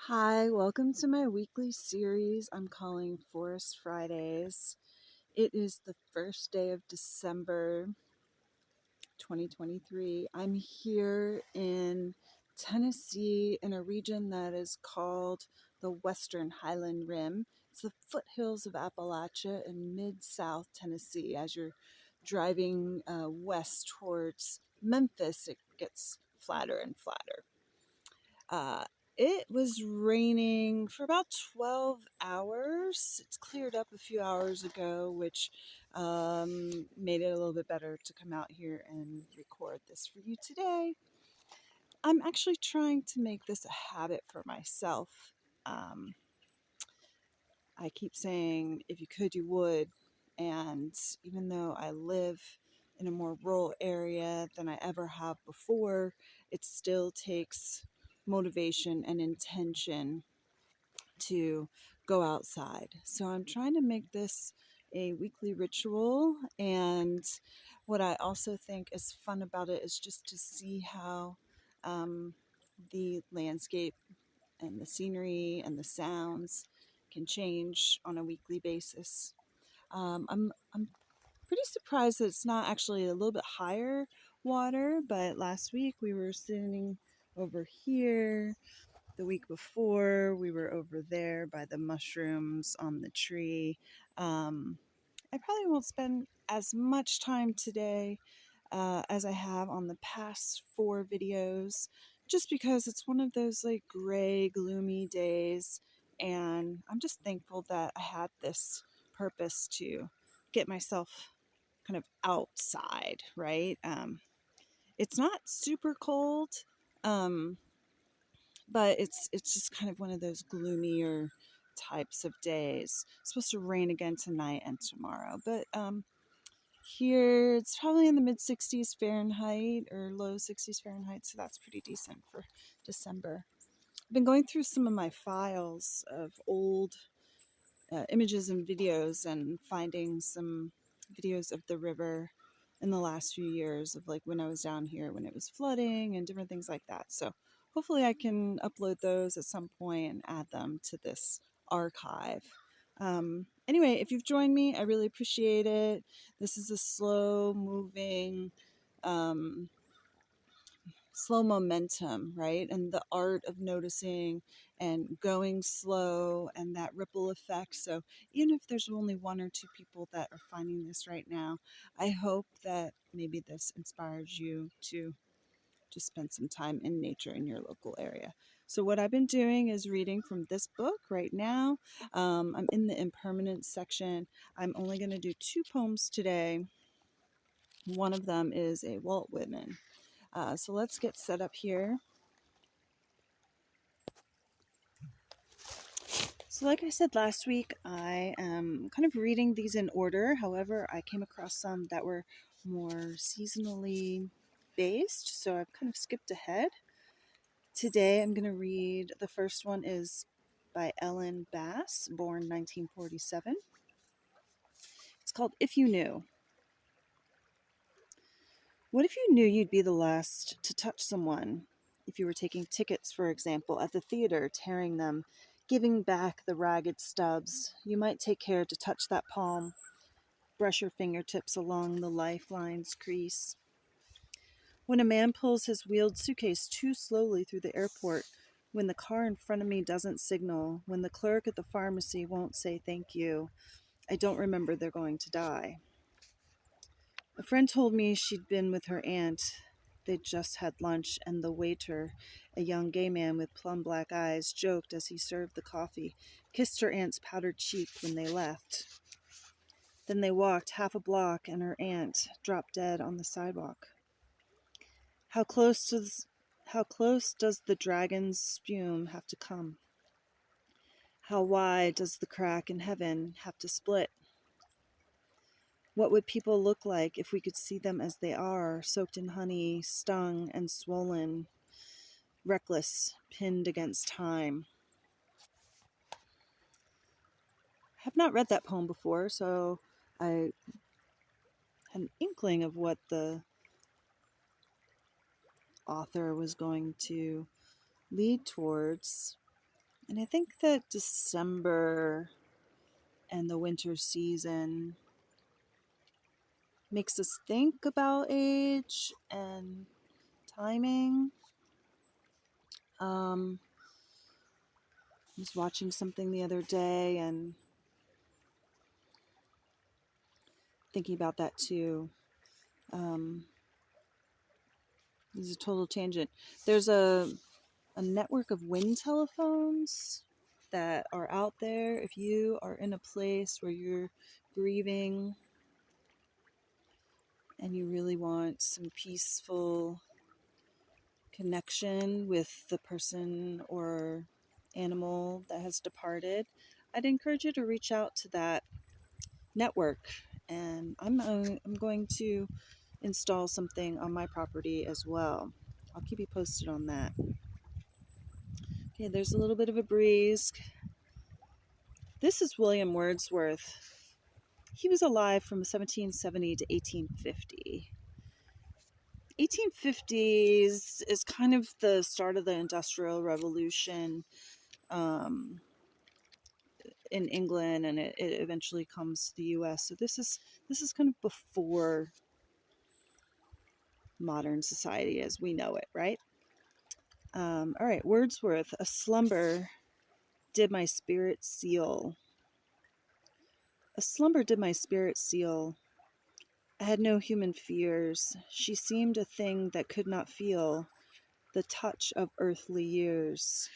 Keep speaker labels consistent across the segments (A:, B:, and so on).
A: Hi, welcome to my weekly series I'm calling Forest Fridays. It is the first day of December 2023. I'm here in Tennessee in a region that is called the Western Highland Rim. It's the foothills of Appalachia in mid-south Tennessee. As you're driving west towards Memphis, it gets flatter and flatter. It was raining for about 12 hours. It's cleared up a few hours ago, which made it a little bit better to come out here and record this for you today. I'm actually trying to make this a habit for myself. Um, I keep saying, if you could, you would. And even though I live in a more rural area than I ever have before, it still takes motivation and intention to go outside. So I'm trying to make this a weekly ritual. And what I also think is fun about it is just to see how the landscape and the scenery and the sounds can change on a weekly basis. I'm pretty surprised that it's not actually a little bit higher water, but last week we were sitting over here. The week before, we were over there by the mushrooms on the tree. I probably won't spend as much time today as I have on the past 4 videos, just because it's one of those like gray, gloomy days, and I'm just thankful that I had this purpose to get myself kind of outside, right? It's not super cold. Um, but it's just kind of one of those gloomier types of days. It's supposed to rain again tonight and tomorrow, but here it's probably in the mid 60s Fahrenheit or low 60s Fahrenheit, so that's pretty decent for December. I've been going through some of my files of old images and videos and finding some videos of the river in the last few years of like when I was down here when it was flooding and different things like that. So hopefully I can upload those at some point and add them to this archive. Anyway, if you've joined me, I really appreciate it. This is a slow momentum, right? And the art of noticing and going slow and that ripple effect. So, even if there's only 1 or 2 people that are finding this right now, I hope that maybe this inspires you to just spend some time in nature in your local area. So, what I've been doing is reading from this book right now. I'm in the Impermanence section. I'm only going to do 2 poems today. One of them is a Walt Whitman. So let's get set up here. So like I said last week, I am kind of reading these in order. However, I came across some that were more seasonally based, so I've kind of skipped ahead. Today I'm going to read, the first one is by Ellen Bass, born 1947. It's called If You Knew. What if you knew you'd be the last to touch someone? If you were taking tickets, for example, at the theater, tearing them, giving back the ragged stubs, you might take care to touch that palm, brush your fingertips along the lifeline's crease. When a man pulls his wheeled suitcase too slowly through the airport, when the car in front of me doesn't signal, when the clerk at the pharmacy won't say thank you, I don't remember they're going to die. A friend told me she'd been with her aunt. They'd just had lunch, and the waiter, a young gay man with plum black eyes, joked as he served the coffee, kissed her aunt's powdered cheek when they left. Then they walked half a block, and her aunt dropped dead on the sidewalk. How close does the dragon's spume have to come? How wide does the crack in heaven have to split? What would people look like if we could see them as they are, soaked in honey, stung and swollen, reckless, pinned against time? I have not read that poem before, so I had an inkling of what the author was going to lead towards. And I think that December and the winter season makes us think about age and timing. I was watching something the other day and thinking about that too. This is a total tangent. There's a network of wind telephones that are out there. If you are in a place where you're grieving and you really want some peaceful connection with the person or animal that has departed, I'd encourage you to reach out to that network. And I'm going to install something on my property as well. I'll keep you posted on that. Okay, there's a little bit of a breeze. This is William Wordsworth. He was alive from 1770 to 1850. 1850s is kind of the start of the Industrial Revolution in England, and it eventually comes to the U.S. So this is kind of before modern society as we know it, right? All right, Wordsworth. A slumber did my spirit seal. A slumber did my spirit seal. I had no human fears. She seemed a thing that could not feel the touch of earthly years.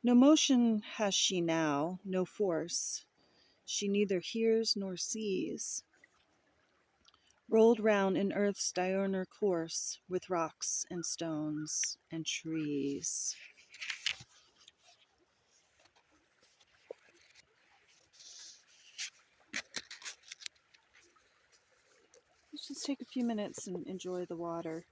A: No motion has she now, no force. She neither hears nor sees. Rolled round in earth's diurnal course, with rocks and stones and trees. Let's just take a few minutes and enjoy the water.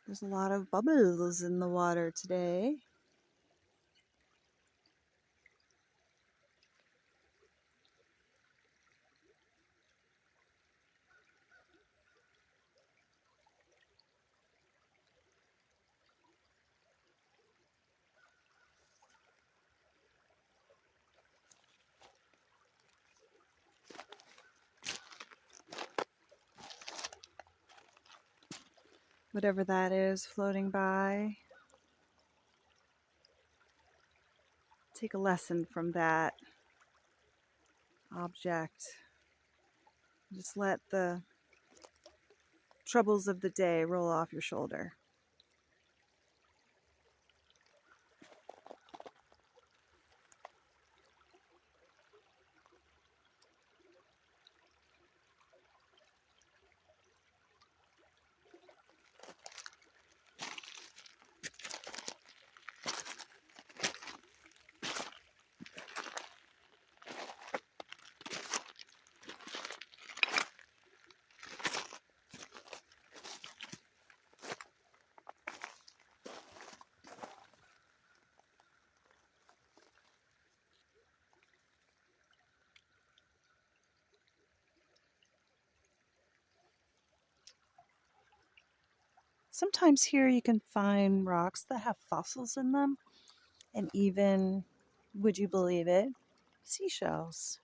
A: There's a lot of bubbles in the water today. Whatever that is floating by. Take a lesson from that object. Just let the troubles of the day roll off your shoulder. Sometimes here you can find rocks that have fossils in them, and even, would you believe it, seashells.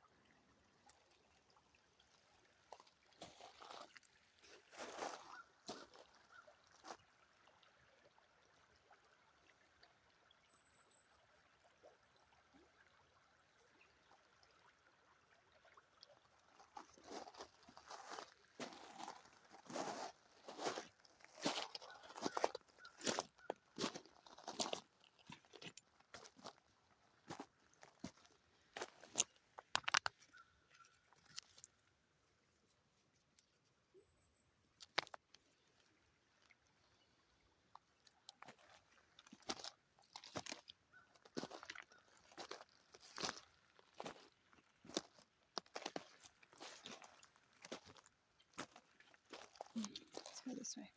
A: this way.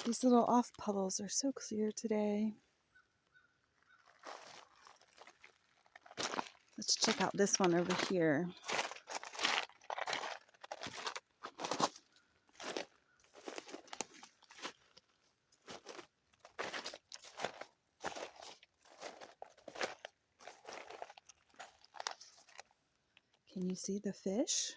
A: These little off puddles are so clear today. Let's check out this one over here. Can you see the fish?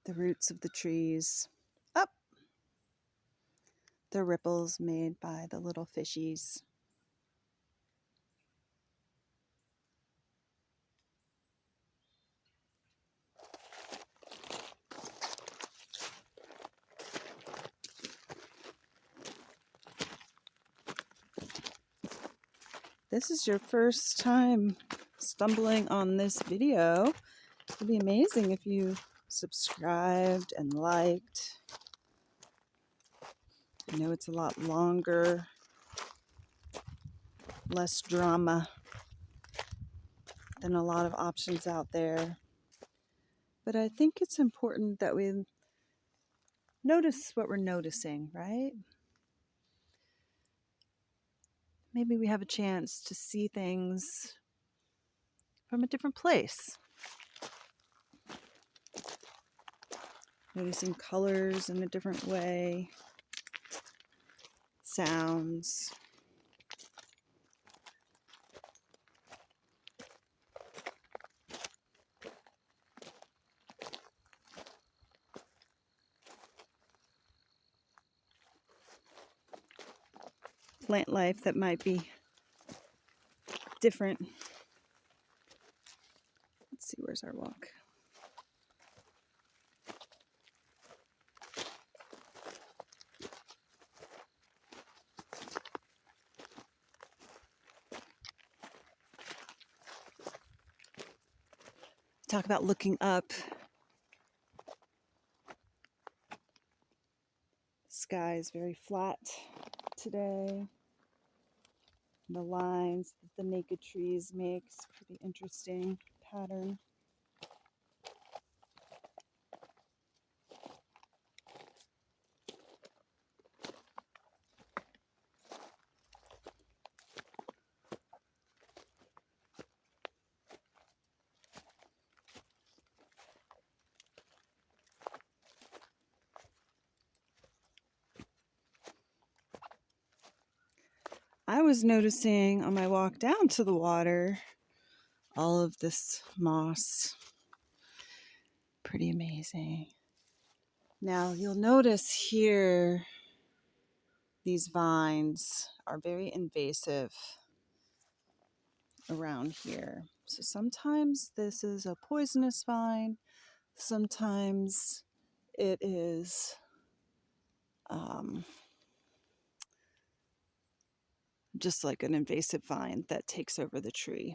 A: The roots of the trees. Up! The ripples made by the little fishies. This is your first time stumbling on this video. It'd be amazing if you subscribed and liked. I know it's a lot longer, less drama than a lot of options out there. But I think it's important that we notice what we're noticing, right? Maybe we have a chance to see things from a different place. Noticing colors in a different way, sounds. Plant life that might be different. Let's see, where's our walk? Talk about looking up. The sky is very flat today. The lines that the naked trees make is pretty interesting pattern. I was noticing on my walk down to the water all of this moss. Pretty amazing. Now you'll notice here these vines are very invasive around here. So sometimes this is a poisonous vine, sometimes it is just like an invasive vine that takes over the tree.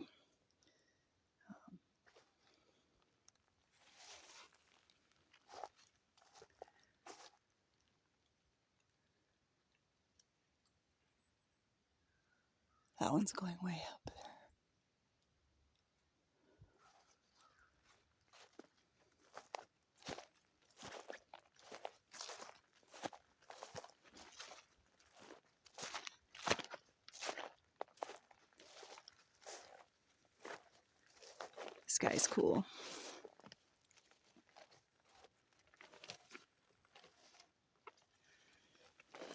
A: That one's going way up there. This guy's cool.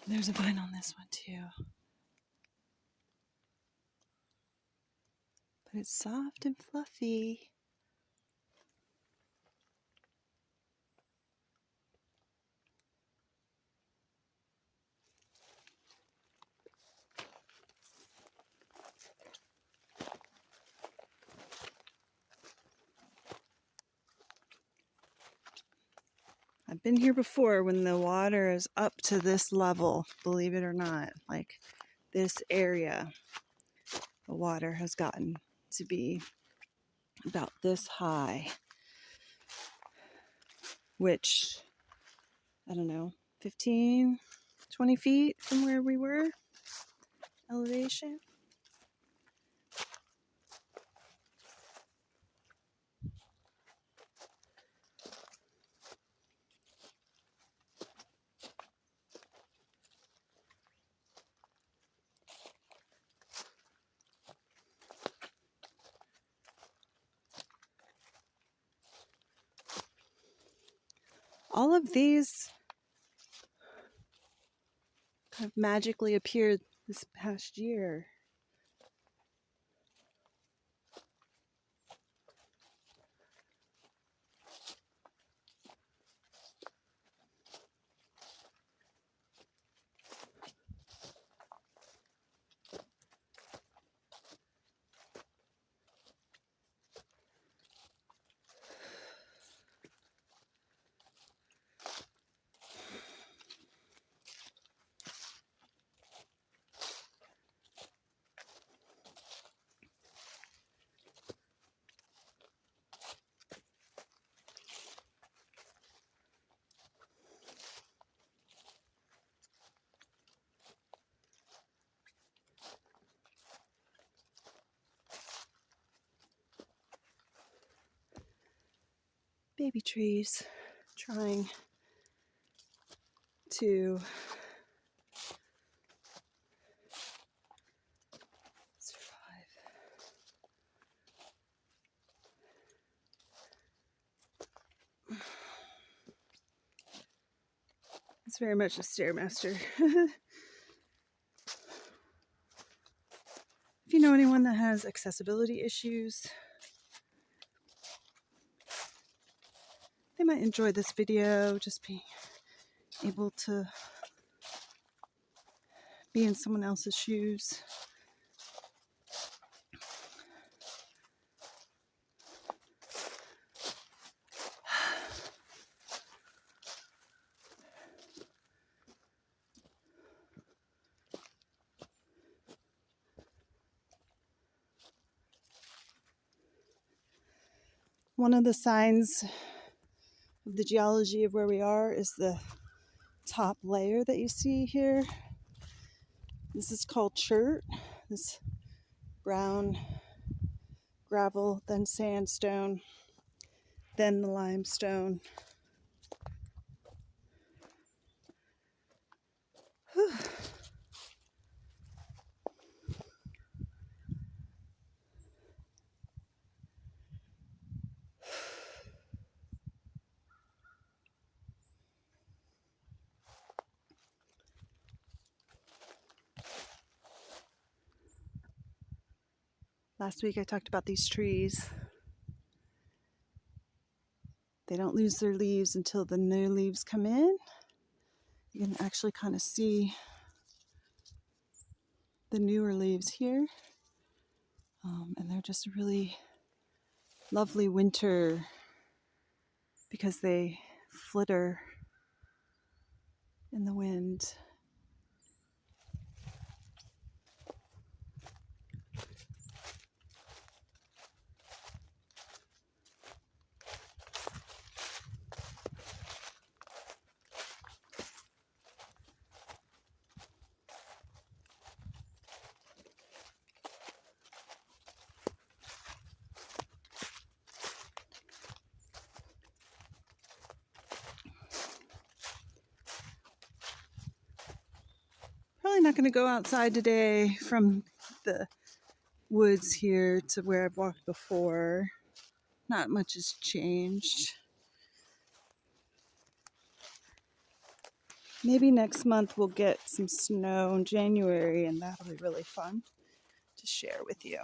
A: There's a vine on this one too. But it's soft and fluffy. I've been here before when the water is up to this level, believe it or not. Like this area, the water has gotten to be about this high, which, I don't know, 15, 20 feet from where we were, elevation. All of these kind of magically appeared this past year. Baby trees trying to survive. It's very much a stairmaster. If you know anyone that has accessibility issues, they might enjoy this video, just being able to be in someone else's shoes. One of the signs of the geology of where we are is the top layer that you see here. This is called chert, this brown gravel, then sandstone, then the limestone. Whew. Last week I talked about these trees. They don't lose their leaves until the new leaves come in. You can actually kind of see the newer leaves here. And they're just a really lovely winter because they flitter in the wind. not going to go outside today from the woods here to where I've walked before. Not much has changed. Maybe next month we'll get some snow in January, and that'll be really fun to share with you.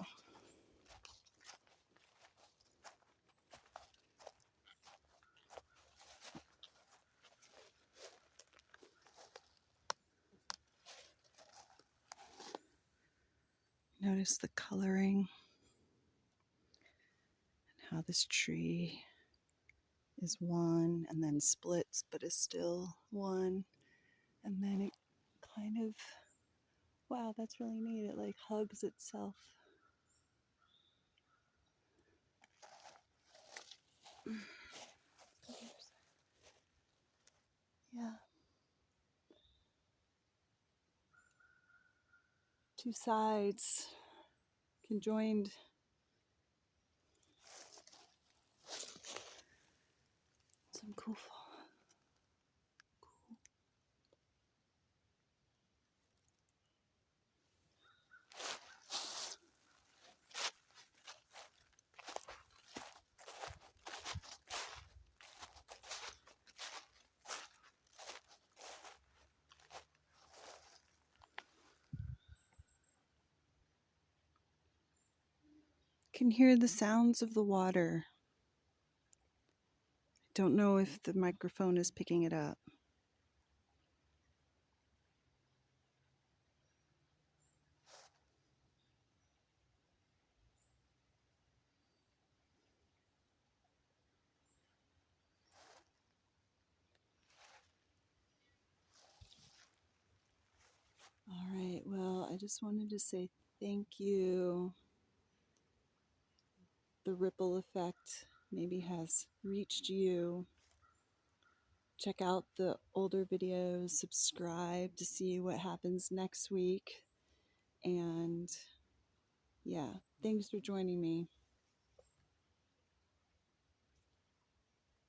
A: Notice the coloring and how this tree is one and then splits but is still one, and then it kind of, wow, that's really neat. It like hugs itself. Yeah. Two sides conjoined. Some cool. Can hear the sounds of the water. Don't know if the microphone is picking it up. All right, well, I just wanted to say thank you. The ripple effect maybe has reached you. Check out the older videos, subscribe to see what happens next week. And yeah, thanks for joining me.